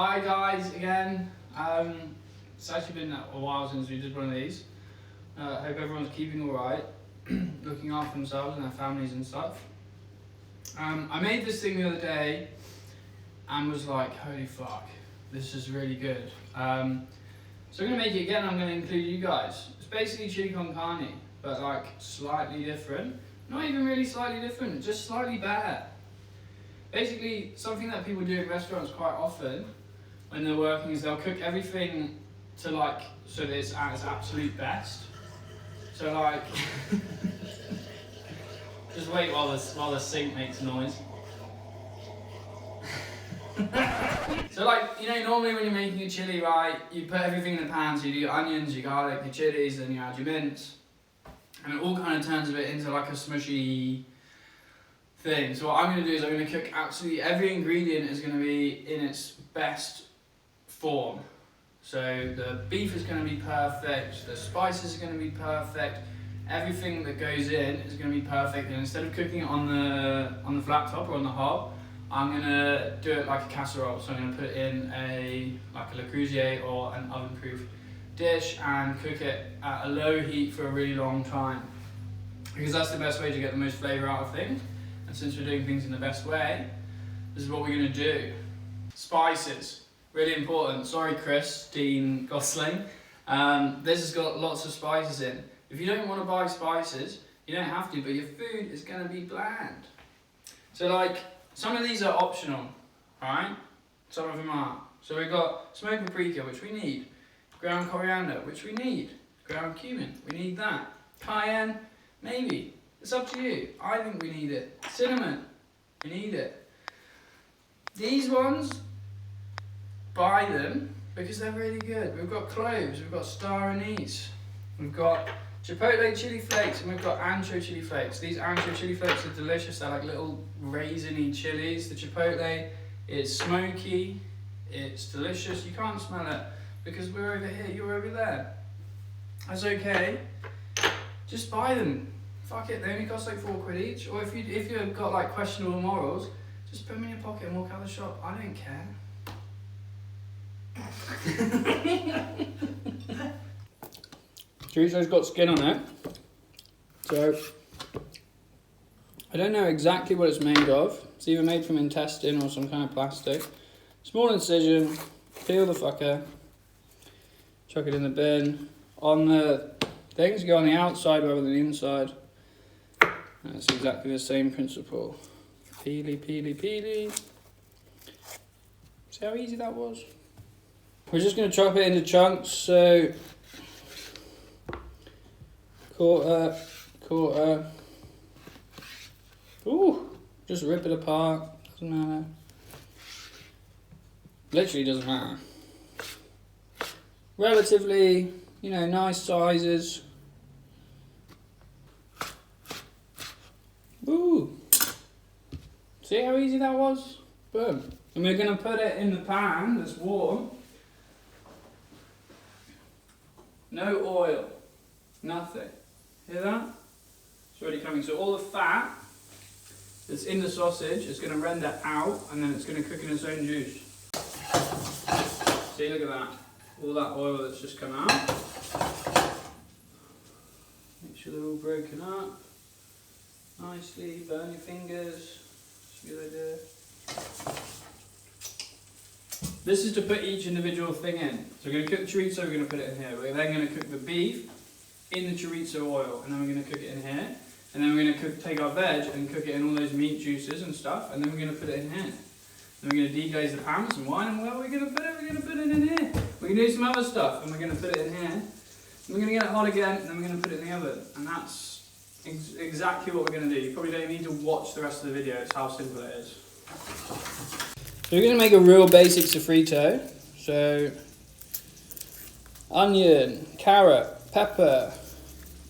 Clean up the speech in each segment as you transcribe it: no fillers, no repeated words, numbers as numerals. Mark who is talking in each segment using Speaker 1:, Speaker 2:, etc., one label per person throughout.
Speaker 1: Hi guys, again. It's actually been a while since we did one of these. I hope everyone's keeping alright, looking after themselves and their families and stuff. I made this thing the other day and was like, holy fuck, this is really good. So I'm going to make it again. I'm going to include you guys. It's basically chili con carne, but like slightly different. Not even really slightly different, just slightly better. Basically, something that people do in restaurants quite often when they're working is they'll cook everything to like, so that it's at its absolute best. So like, just wait while the sink makes noise. So like, you know, normally when you're making a chili, right, you put everything in the pan, so you do your onions, your garlic, your chilies, then you add your mince. And it all kind of turns a bit into like a smushy thing. So what I'm going to do is I'm going to cook absolutely every ingredient is going to be in its best form. So the beef is going to be perfect, the spices are going to be perfect, everything that goes in is going to be perfect. And instead of cooking it on the flat top or on the hob, I'm going to do it like a casserole. So I'm going to put it in like a Le Creuset or an oven-proof dish and cook it at a low heat for a really long time, because that's the best way to get the most flavour out of things. And since we're doing things in the best way, this is what we're going to do. Spices, really important. Sorry Chris, Dean Gosling. This has got lots of spices in. If you don't want to buy spices, you don't have to, but your food is going to be bland. So like, some of these are optional, right? Some of them aren't. So we've got smoked paprika, which we need. Ground coriander, which we need. Ground cumin, we need that. Cayenne, maybe. It's up to you. I think we need it. Cinnamon, we need it. These ones, buy them because they're really good. We've got cloves, we've got star anise, we've got chipotle chili flakes, and we've got ancho chili flakes. These ancho chili flakes are delicious. They're like little raisiny chilies. The chipotle is smoky, it's delicious. You can't smell it because we're over here, you're over there. That's okay. Just buy them. Fuck it, they only cost like £4 each. Or if you've got like questionable morals, just put them in your pocket and walk out the shop. I don't care. Chorizo's got skin on it, so I don't know exactly what it's made of. It's either made from intestine or some kind of plastic. Small incision, peel the fucker, chuck it in the bin. On the things, go on the outside rather than the inside. And it's exactly the same principle. Peely, peely, peely. See how easy that was? We're just going to chop it into chunks, so quarter. Ooh, just rip it apart, doesn't matter. Literally doesn't matter. Relatively, you know, nice sizes. Ooh, see how easy that was? Boom. And we're going to put it in the pan that's warm. No oil, nothing. Hear that? It's already coming. So all the fat that's in the sausage is going to render out, and then it's going to cook in its own juice. See, look at that. All that oil that's just come out. Make sure they're all broken up nicely. Burn your fingers. That's a good idea. This is to put each individual thing in. So we're going to cook the chorizo, we're going to put it in here. We're then going to cook the beef in the chorizo oil, and then we're going to cook it in here. And then we're going to take our veg and cook it in all those meat juices and stuff, and then we're going to put it in here. Then we're going to deglaze the pan with some wine, and where are we going to put it? We're going to put it in here. We're going to do some other stuff, and we're going to put it in here. And we're going to get it hot again, and then we're going to put it in the oven. And that's exactly what we're going to do. You probably don't need to watch the rest of the video, it's how simple it is. So we're going to make a real basic sofrito. So, onion, carrot, pepper,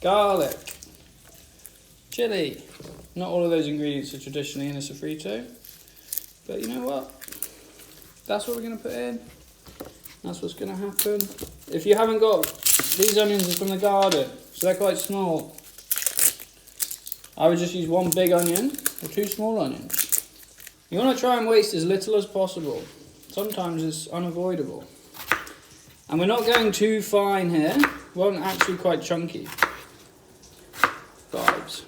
Speaker 1: garlic, chili. Not all of those ingredients are traditionally in a sofrito, but you know what? That's what we're going to put in. That's what's going to happen. If you haven't got, these onions are from the garden, so they're quite small. I would just use one big onion or two small onions. You want to try and waste as little as possible. sometimes it's unavoidable. And we're not going too fine here. We want actually quite chunky vibes.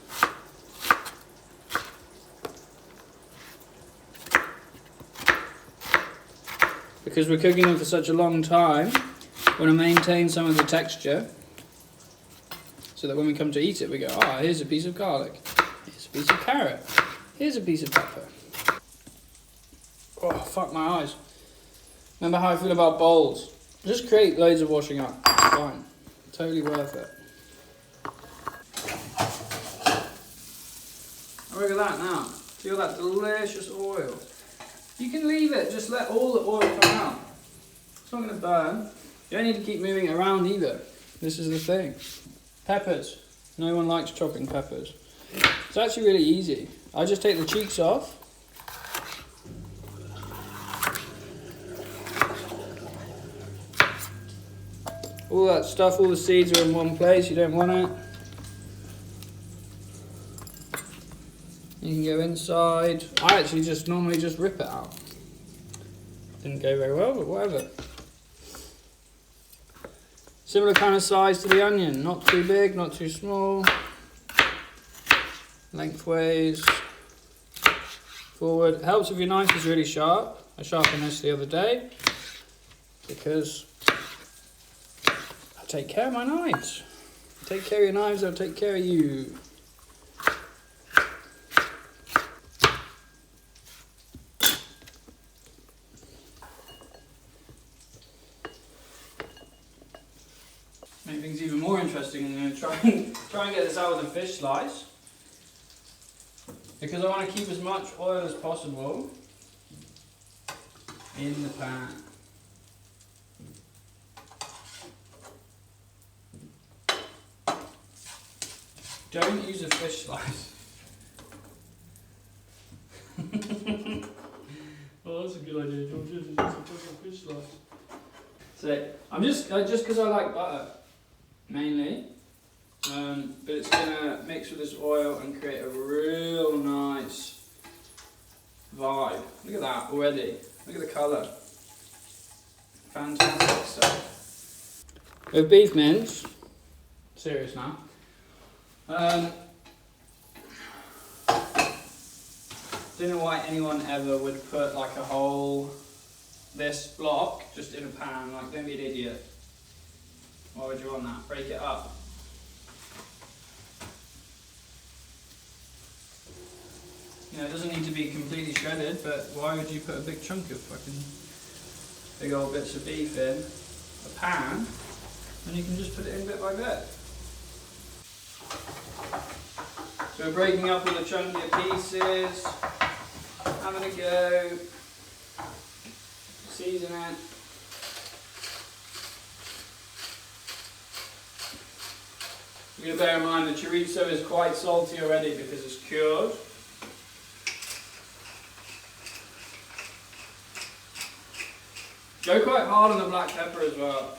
Speaker 1: Because we're cooking them for such a long time, we want to maintain some of the texture so that when we come to eat it we go, ah, here's a piece of garlic, here's a piece of carrot, here's a piece of pepper. Oh, fuck my eyes. Remember how I feel about bowls. Just create loads of washing up. It's fine. Totally worth it. Oh, look at that now. Feel that delicious oil. You can leave it, just let all the oil come out. It's not going to burn. You don't need to keep moving it around either. This is the thing. Peppers. No one likes chopping peppers. It's actually really easy. I just take the cheeks off. All that stuff, all the seeds are in one place, you don't want it. You can go inside. I actually just normally just rip it out. Didn't go very well, but whatever. Similar kind of size to the onion, not too big, not too small. Lengthways, forward. It helps if your knife is really sharp. I sharpened this the other day because I take care of my knives. Take care of your knives, I'll take care of you. Make things even more interesting, I'm going to try and get this out with a fish slice because I want to keep as much oil as possible in the pan. Don't use a fish slice. Oh, that's a good idea, George. Use a fish slice. So I'm just because I like butter. Mainly, but it's gonna mix with this oil and create a real nice vibe. Look at that already. Look at the colour. Fantastic stuff. With beef mince, serious now. Don't know why anyone ever would put like a whole this block just in a pan. Like, don't be an idiot. Why would you want that? Break it up. You know, it doesn't need to be completely shredded, but why would you put a big chunk of fucking big old bits of beef in a pan when you can just put it in bit by bit? So we're breaking up all the chunkier pieces, having a go, season it. You're going to bear in mind the chorizo is quite salty already because it's cured. Go quite hard on the black pepper as well.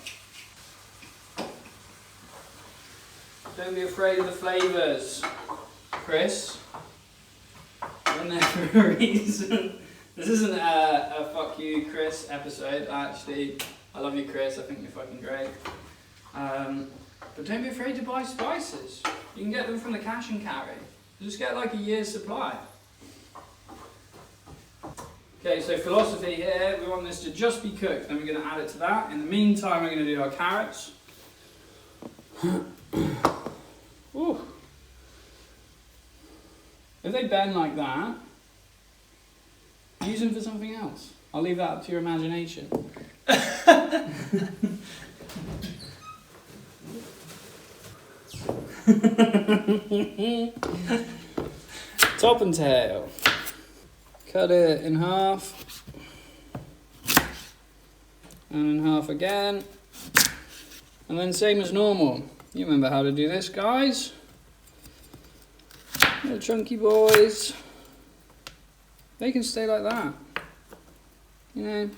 Speaker 1: Don't be afraid of the flavours, Chris. You're in there for a reason. This isn't a fuck you Chris episode. I love you Chris, I think you're fucking great. But don't be afraid to buy spices. You can get them from the cash and carry. Just get like a year's supply. Okay, so philosophy here, we want this to just be cooked, then we're going to add it to that. In the meantime, we're going to do our carrots. Ooh. If they bend like that, use them for something else. I'll leave that up to your imagination. Top and tail. Cut it in half. And in half again. And then same as normal. You remember how to do this, guys. Little chunky boys. They can stay like that. You know.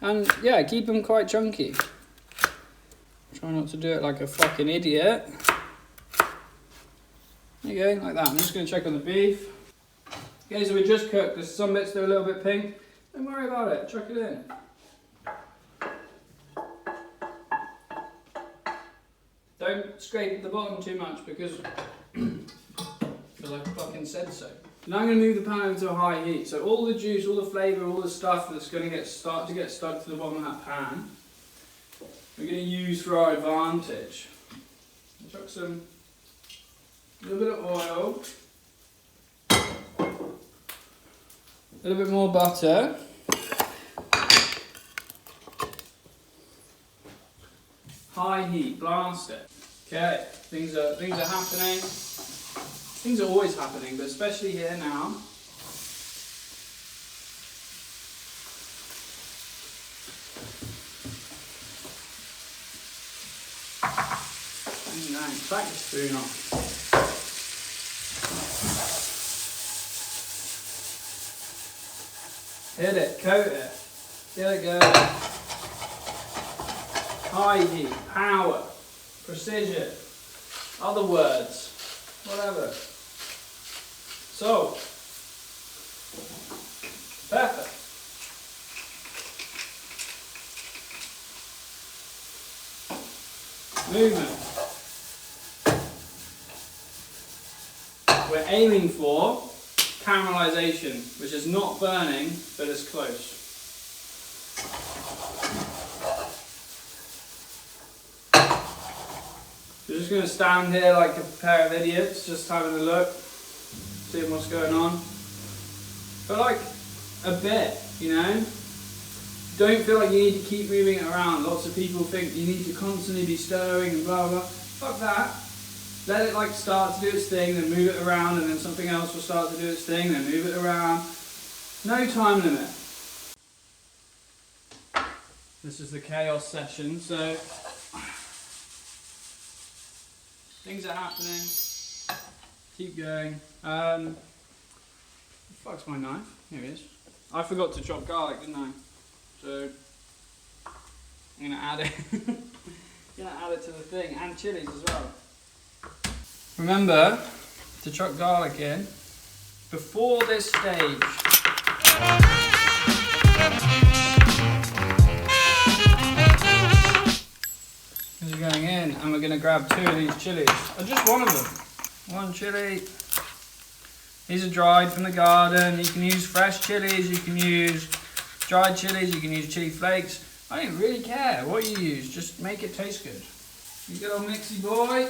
Speaker 1: And yeah, keep them quite chunky. Try not to do it like a fucking idiot. There you go, like that. I'm just going to check on the beef. Okay, so we just cooked. There's some bits that are a little bit pink. Don't worry about it. Chuck it in. Don't scrape at the bottom too much because I fucking said so. Now I'm going to move the pan over to a high heat. So all the juice, all the flavour, all the stuff that's going to start to get stuck to the bottom of that pan, we're going to use for our advantage. Chuck a little bit of oil, a little bit more butter, high heat, blast it. Okay, things are happening. Things are always happening, but especially here now. Back the spoon off. Hit it, coat it. Get it going. High heat, power, precision, other words, whatever. Salt, pepper. Movement. We're aiming for caramelization, which is not burning, but is close. We're just going to stand here like a pair of idiots, just having a look, seeing what's going on. But like a bit, you know? Don't feel like you need to keep moving it around. Lots of people think you need to constantly be stirring and blah blah. Fuck that. Let it like start to do its thing, then move it around, and then something else will start to do its thing, then move it around. No time limit. This is the chaos session, so things are happening. Keep going. The fuck's my knife? Here it is. I forgot to chop garlic, didn't I? So I'm gonna add it. Gonna add it to the thing, and chilies as well. Remember to chop garlic in before this stage. These are going in, and we're gonna grab 2 of these chilies. Just one of them. One chili. These are dried from the garden. You can use fresh chilies, you can use dried chilies, you can use chili flakes. I don't really care what you use, just make it taste good. You good old mixy boy.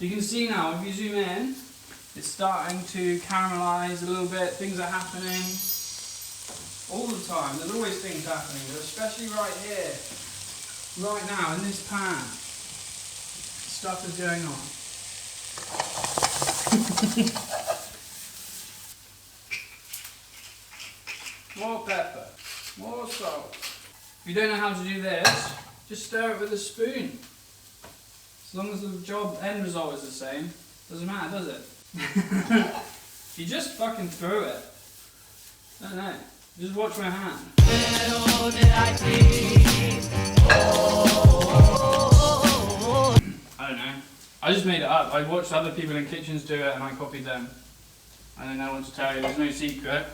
Speaker 1: You can see now, if you zoom in, it's starting to caramelise a little bit, things are happening all the time. There's always things happening, but especially right here, right now in this pan, stuff is going on. More pepper, more salt. If you don't know how to do this, just stir it with a spoon. As long as the end result is the same, doesn't matter, does it? You just fucking throw it. I don't know. Just watch my hand. I don't know. I just made it up. I watched other people in kitchens do it and I copied them. I don't know what to tell you. There's no secret.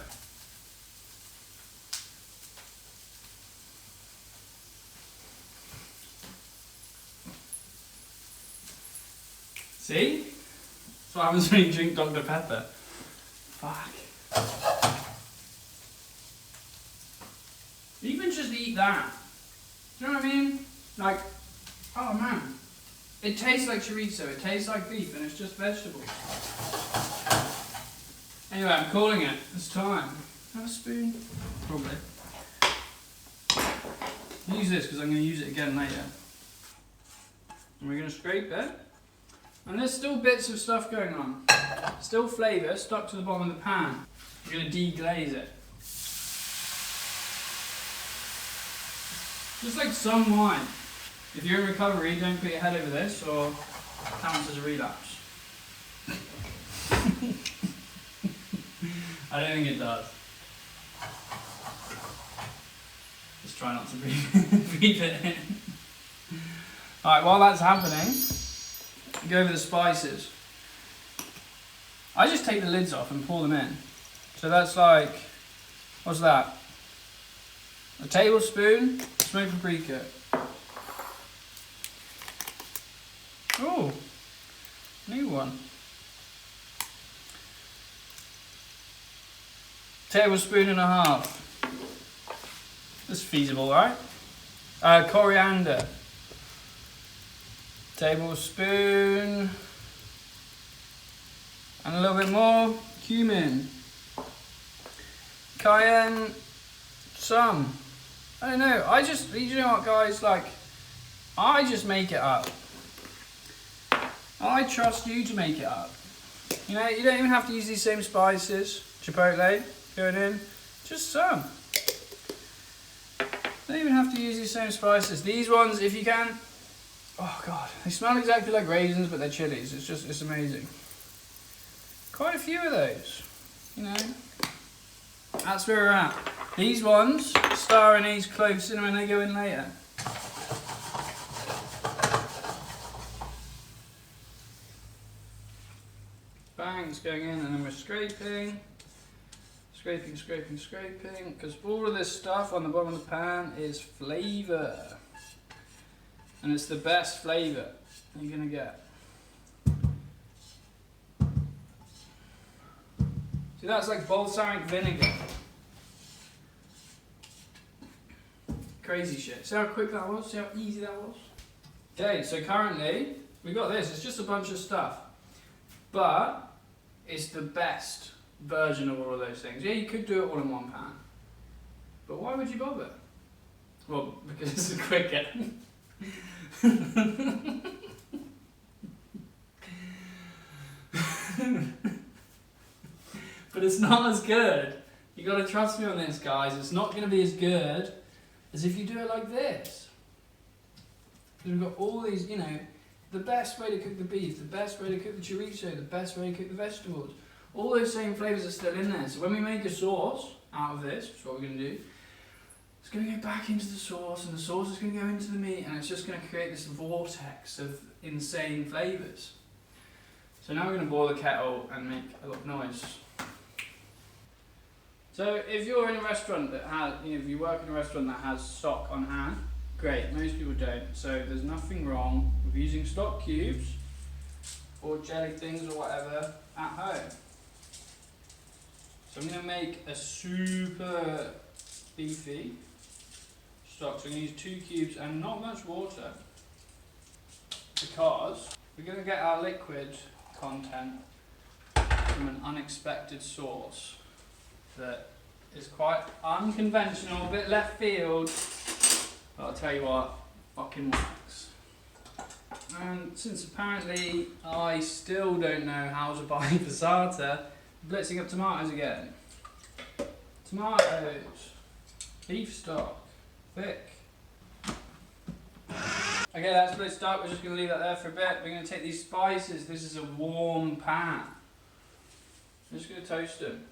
Speaker 1: See? That's what happens when you drink Dr. Pepper. Fuck. Even just eat that. Do you know what I mean? Like, oh man. It tastes like chorizo, it tastes like beef, and it's just vegetables. Anyway, I'm calling it. It's time. Have a spoon? Probably. Use this because I'm going to use it again later. And we're going to scrape it. And there's still bits of stuff going on. Still flavour stuck to the bottom of the pan. We're going to deglaze it. Just like some wine. If you're in recovery, don't put your head over this or it counts as a relapse. I don't think it does. Just try not to breathe it in. Alright, while that's happening, go over the spices. I just take the lids off and pour them in. So that's like, what's that? A tablespoon smoked paprika, New one. Tablespoon and a half. That's feasible, right? Coriander. Tablespoon. And a little bit more cumin. Cayenne, some. I don't know, you know what guys, like, I just make it up. I trust you to make it up. You know, you don't even have to use these same spices. Chipotle, going in, just some. Don't even have to use these same spices. These ones, if you can, oh God, they smell exactly like raisins, but they're chilies. It's amazing. Quite a few of those, you know. That's where we're at. These ones, star anise, clove, cinnamon, they go in later. Bang, it's going in, and then we're scraping. Scraping, scraping, scraping. Because all of this stuff on the bottom of the pan is flavour. And it's the best flavour you're going to get. See, that's like balsamic vinegar. Crazy shit. See how quick that was? See how easy that was? Okay, so currently, we got this. It's just a bunch of stuff. But it's the best version of all of those things. Yeah, you could do it all in one pan. But why would you bother? Well, because it's quicker. But it's not as good. You gotta trust me on this, guys. It's not gonna be as good as if you do it like this. Because we've got all these, you know, the best way to cook the beef, the best way to cook the chorizo, the best way to cook the vegetables. All those same flavours are still in there. So when we make a sauce out of this, which is what we're gonna do, it's gonna go back into the sauce, and the sauce is gonna go into the meat, and it's just gonna create this vortex of insane flavours. So now we're gonna boil the kettle and make a lot of noise. So if you're in a restaurant that has, you know, if you work in a restaurant that has stock on hand, great, most people don't. So there's nothing wrong with using stock cubes or jelly things or whatever at home. So I'm going to make a super beefy stock. So I'm going to use 2 cubes and not much water, because we're going to get our liquid content from an unexpected source that is quite unconventional, a bit left field, but I'll tell you what, fucking works. And since apparently I still don't know how to buy passata, blitzing up tomatoes again. Tomatoes, beef stock, thick. Okay, that's blitzed up, we're just going to leave that there for a bit. We're going to take these spices, this is a warm pan. I'm just going to toast them.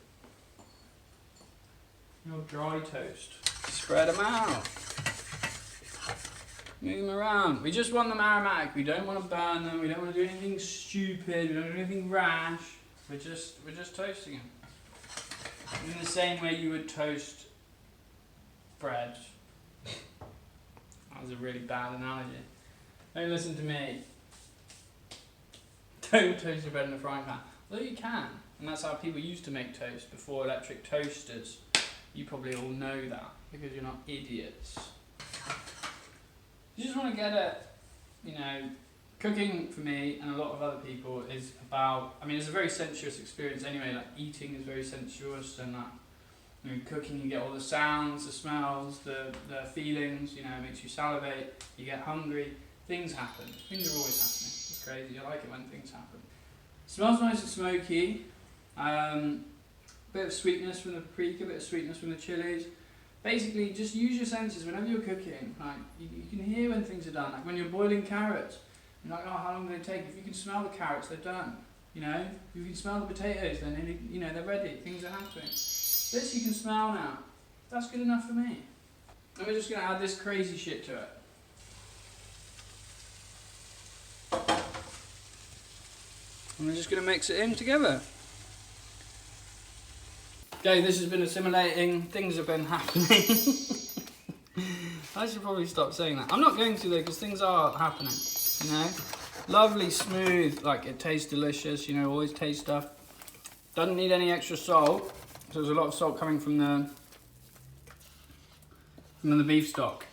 Speaker 1: Your dry toast. Spread them out. Move them around. We just want them aromatic. We don't want to burn them. We don't want to do anything stupid. We don't do anything rash. We're just toasting them. In the same way you would toast bread. That was a really bad analogy. Don't listen to me. Don't toast your bread in a frying pan. Although you can. And that's how people used to make toast before electric toasters. You probably all know that because you're not idiots. You just want to get it, you know, cooking for me and a lot of other people is about, I mean, it's a very sensuous experience anyway, like eating is very sensuous, and that, you know, cooking you get all the sounds, the smells, the feelings, you know, it makes you salivate, you get hungry, things happen, things are always happening, it's crazy, I like it when things happen. It smells nice and smoky, bit of sweetness from the paprika, bit of sweetness from the chilies. Basically, just use your senses whenever you're cooking. Like you can hear when things are done. Like when you're boiling carrots, you're like, oh, how long do they take? If you can smell the carrots, they're done. You know, if you can smell the potatoes, then you know they're ready. Things are happening. This you can smell now. That's good enough for me. And we're just gonna add this crazy shit to it. And we're just gonna mix it in together. Okay, this has been assimilating, things have been happening. I should probably stop saying that. I'm not going to though, because things are happening, you know? Lovely, smooth, like it tastes delicious, you know, always taste stuff. Doesn't need any extra salt, so there's a lot of salt coming from the beef stock.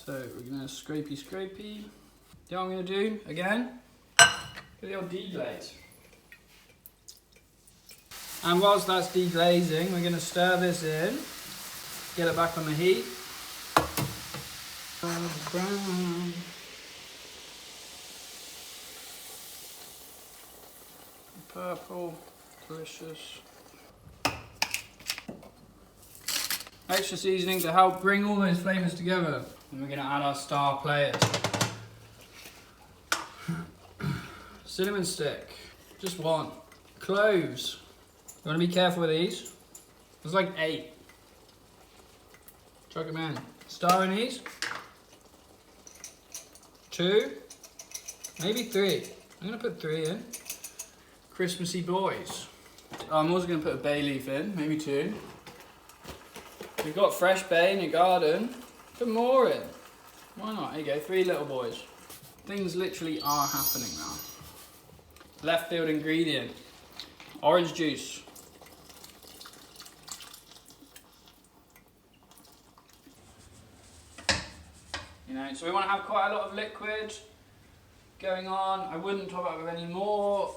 Speaker 1: So we're gonna scrapey. You know what I'm gonna do again? Get the old deglaze. And whilst that's deglazing, we're gonna stir this in, get it back on the heat. Brown. Purple, delicious. Extra seasoning to help bring all those flavours together. And we're gonna add our star players. Cinnamon stick, just one. Cloves. You wanna be careful with these. There's like 8. Chuck them in. Star anise. 2, maybe 3. I'm gonna put 3 in. Christmassy boys. I'm also gonna put a bay leaf in, maybe 2. If you've got fresh bay in your garden, put more in. Why not? There you go, 3 little boys. Things literally are happening now. Left field ingredient, orange juice. You know, so we want to have quite a lot of liquid going on. I wouldn't top up with any more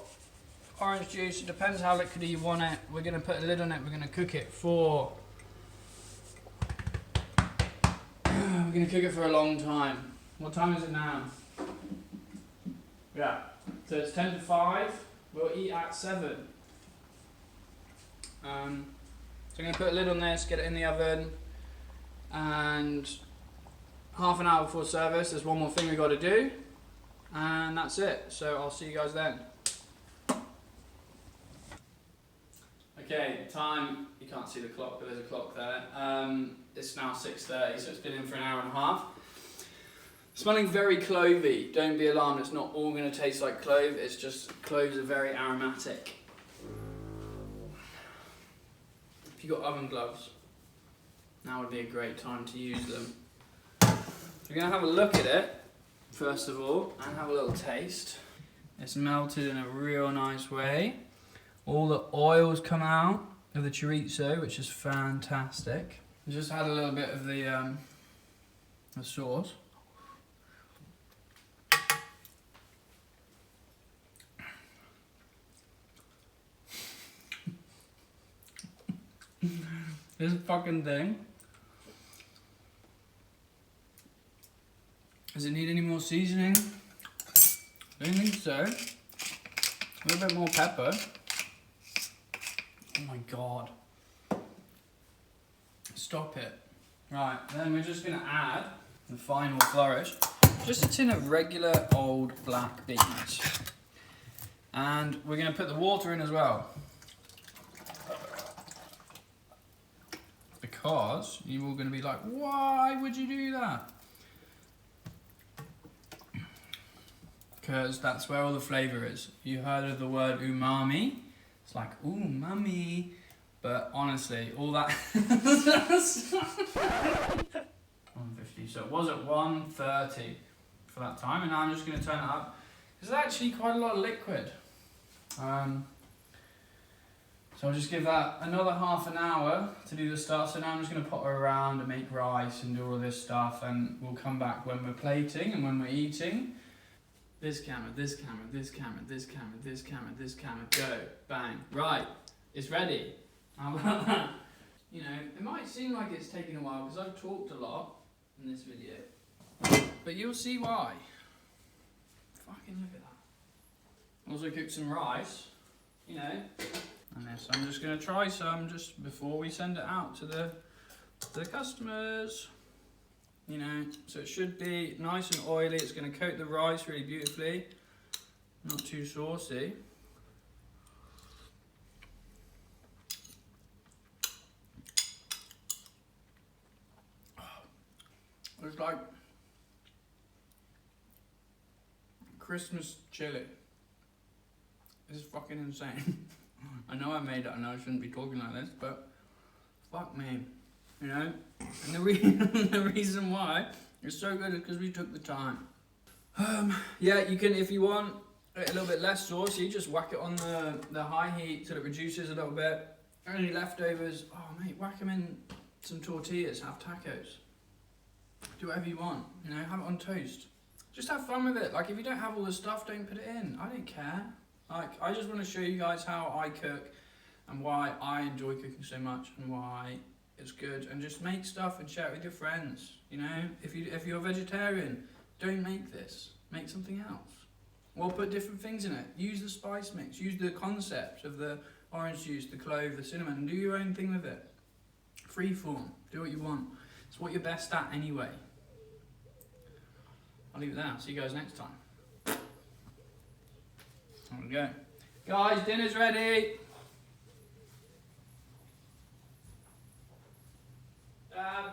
Speaker 1: orange juice. It depends how liquidy you want it. We're going to put a lid on it. We're going to cook it for a long time. What time is it now? Yeah, so it's 10 to 5. We'll eat at 7. So I'm going to put a lid on this, get it in the oven, and half an hour before service, there's one more thing we got to do, and that's it. So I'll see you guys then. Okay, time, you can't see the clock, but there's a clock there. It's now 6:30, so it's been in for an hour and a half. Smelling very clovey. Don't be alarmed, it's not all going to taste like clove, it's just cloves are very aromatic. If you've got oven gloves, now would be a great time to use them. We're going to have a look at it, first of all, and have a little taste. It's melted in a real nice way. All the oils come out of the chorizo, which is fantastic. I just had a little bit of the sauce. This fucking thing. Does it need any more seasoning? I don't think so. A little bit more pepper. Oh my god. Stop it. Right, then we're just gonna add the final flourish. Just a tin of regular old black beans. And we're gonna put the water in as well. Because you're all gonna be like, why would you do that? Because that's where all the flavour is. You heard of the word umami? It's like, ooh, mummy. But honestly, all that... 150, so it was at 130 for that time, and now I'm just going to turn it up. There's actually quite a lot of liquid. So I'll just give that another half an hour to do the stuff. So now I'm just going to potter around and make rice and do all this stuff, and we'll come back when we're plating and when we're eating. This camera, this camera, this camera, this camera, this camera, this camera, go, bang. Right, it's ready. How about that? You know, it might seem like it's taking a while because I've talked a lot in this video, but you'll see why. Fucking look at that. Also cooked some rice, you know, and this. I'm just going to try some just before we send it out to the customers. You know, so it should be nice and oily. It's going to coat the rice really beautifully, not too saucy. It's like Christmas chili. This is fucking insane. I know I made it, I know I shouldn't be talking like this, but fuck me. You know, and the reason why it's so good is because we took the time. Yeah, you can, if you want it a little bit less saucy, just whack it on the high heat till it reduces a little bit. Any leftovers, oh mate, whack them in some tortillas, have tacos. Do whatever you want, you know, have it on toast. Just have fun with it. Like, if you don't have all the stuff, don't put it in. I don't care. Like, I just want to show you guys how I cook and why I enjoy cooking so much and why it's good. And just make stuff and share it with your friends. You know, if you're a vegetarian, don't make this. Make something else. Or put different things in it. Use the spice mix. Use the concept of the orange juice, the clove, the cinnamon, and do your own thing with it. Freeform. Do what you want. It's what you're best at anyway. I'll leave it there. See you guys next time. There we go. Guys, dinner's ready. Dad.